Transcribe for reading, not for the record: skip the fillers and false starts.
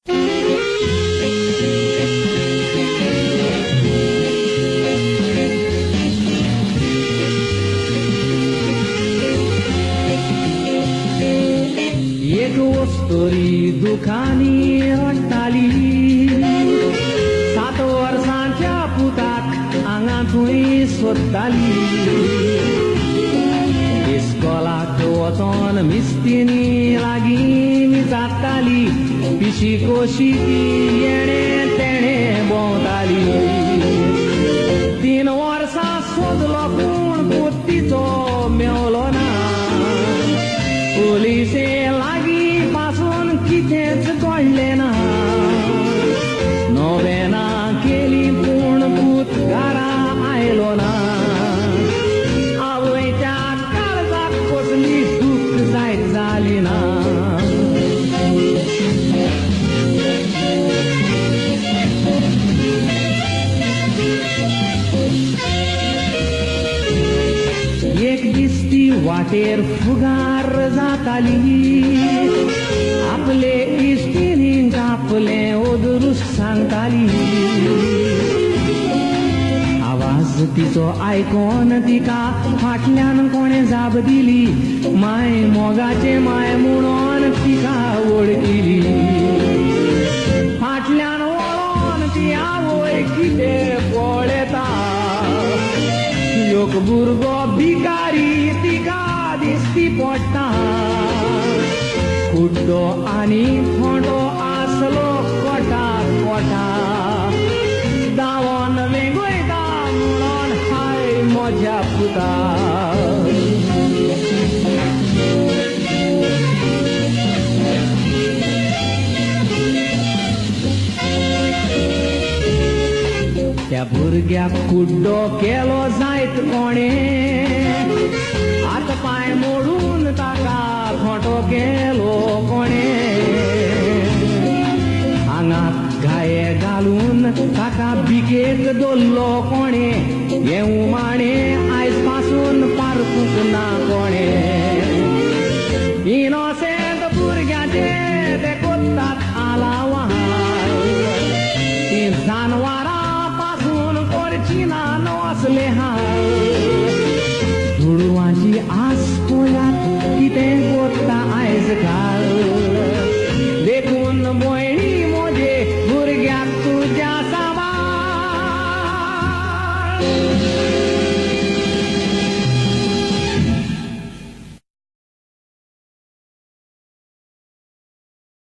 एक वस्तोरी दुखानी रट्टाली 7 वर्सांच्या पुताक आंगातूय सोदताली इस्कोलाक वचोन मिस्तिनी लागीं विचारताली पिशी कोशी ती येणे तेणे भोंवताली 3 वर्सां सोदलो पूण पोत्तीचो मेवलो ना पुलिसे लागीं पासून कितेंच कळ्ळें ना नोवेनां केली पूण पूत घरा आयलो ना आवयच्या काळजाक कसली दूख जायत जाली ना एक दीस ती वाटेर फुगार जाताली आपले इश्टिणींक आपले ओदरूस सांगताली आवाज तिचो आयकोन तिका फाटल्यान कोणे जाप दिली माय मोगाचे माय म्हणून तिका वळखिली फाटल्यान वळोन ती आवय कितें पळयता एक भुरगो भिकारी तिका दिसती पडटा कुड्डो आनी खोंडो आसलो कोटा कोटा दावोन वेगोयता म्हणून हाय म्हज्या पुता त्या भुरग्याक कुड्डो केलो जायत कोणे हात पाय मोडून ताका खोटो केलो कोणे आंगाक घाये घालून ताका बिकेक दवरलो कोणे हे उमाणे आयज पासून पारकूंक ना कोणे